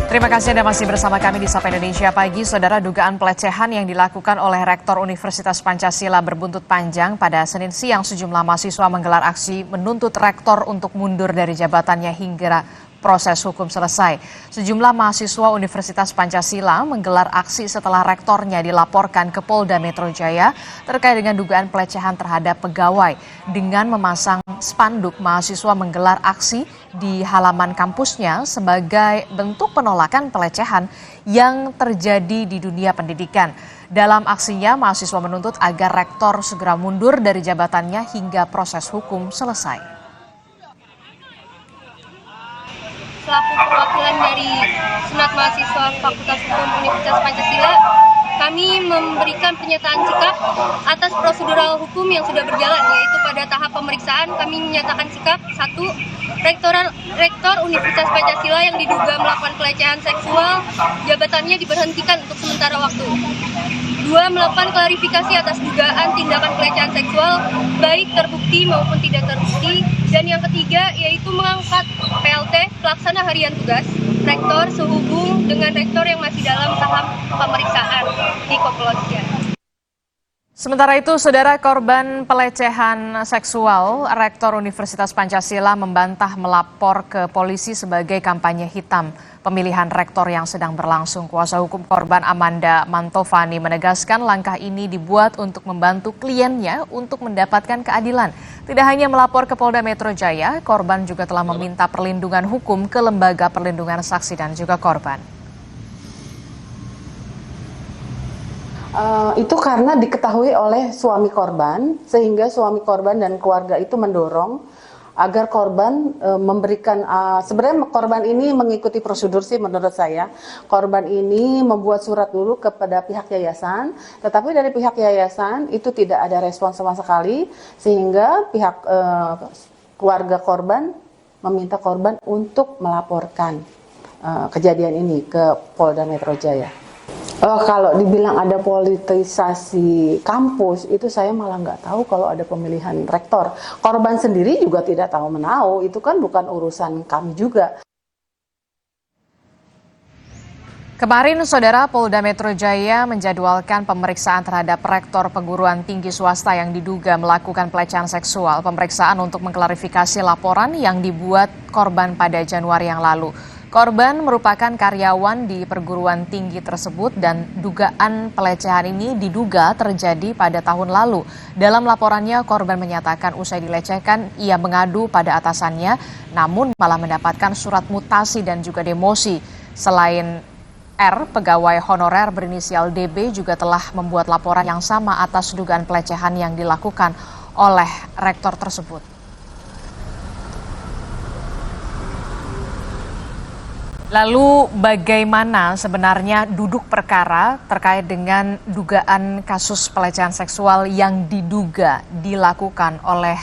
Terima kasih Anda masih bersama kami di Sapa Indonesia Pagi. Saudara, dugaan pelecehan yang dilakukan oleh Rektor Universitas Pancasila berbuntut panjang. Pada Senin siang, sejumlah mahasiswa menggelar aksi menuntut rektor untuk mundur dari jabatannya hingga proses hukum selesai. Sejumlah mahasiswa Universitas Pancasila menggelar aksi setelah rektornya dilaporkan ke Polda Metro Jaya terkait dengan dugaan pelecehan terhadap pegawai. Dengan memasang spanduk, mahasiswa menggelar aksi di halaman kampusnya sebagai bentuk penolakan pelecehan yang terjadi di dunia pendidikan. Dalam aksinya, mahasiswa menuntut agar rektor segera mundur dari jabatannya hingga proses hukum selesai. Selaku perwakilan dari Senat Mahasiswa Fakultas Hukum Universitas Pancasila, kami memberikan pernyataan sikap atas prosedural hukum yang sudah berjalan, yaitu pada tahap pemeriksaan kami menyatakan sikap 1. Rektor Universitas Pancasila yang diduga melakukan pelecehan seksual, jabatannya diberhentikan untuk sementara waktu. 2. Melakukan klarifikasi atas dugaan tindakan pelecehan seksual, baik terbukti maupun tidak terbukti. Dan yang ketiga, yaitu mengangkat PLT, pelaksana harian tugas, rektor sehubung dengan rektor yang masih dalam tahap pemeriksaan di kepolisian. Sementara itu, saudara, korban pelecehan seksual, Rektor Universitas Pancasila membantah melapor ke polisi sebagai kampanye hitam pemilihan rektor yang sedang berlangsung. Kuasa hukum korban Amanda Mantovani menegaskan langkah ini dibuat untuk membantu kliennya untuk mendapatkan keadilan. Tidak hanya melapor ke Polda Metro Jaya, korban juga telah meminta perlindungan hukum ke Lembaga Perlindungan Saksi dan juga korban. Itu karena diketahui oleh suami korban, sehingga suami korban dan keluarga itu mendorong agar korban memberikan, sebenarnya korban ini mengikuti prosedur sih menurut saya. Korban ini membuat surat dulu kepada pihak yayasan, tetapi dari pihak yayasan itu tidak ada respon sama sekali, sehingga pihak keluarga korban meminta korban untuk melaporkan kejadian ini ke Polda Metro Jaya. Kalau dibilang ada politisasi kampus, itu saya malah nggak tahu kalau ada pemilihan rektor. Korban sendiri juga tidak tahu menahu, itu kan bukan urusan kami juga. Kemarin, saudara, Polda Metro Jaya menjadwalkan pemeriksaan terhadap rektor perguruan tinggi swasta yang diduga melakukan pelecehan seksual. Pemeriksaan untuk mengklarifikasi laporan yang dibuat korban pada Januari yang lalu. Korban merupakan karyawan di perguruan tinggi tersebut dan dugaan pelecehan ini diduga terjadi pada tahun lalu. Dalam laporannya, korban menyatakan usai dilecehkan, ia mengadu pada atasannya, namun malah mendapatkan surat mutasi dan juga demosi. Selain R, pegawai honorer berinisial DB juga telah membuat laporan yang sama atas dugaan pelecehan yang dilakukan oleh rektor tersebut. Lalu bagaimana sebenarnya duduk perkara terkait dengan dugaan kasus pelecehan seksual yang diduga dilakukan oleh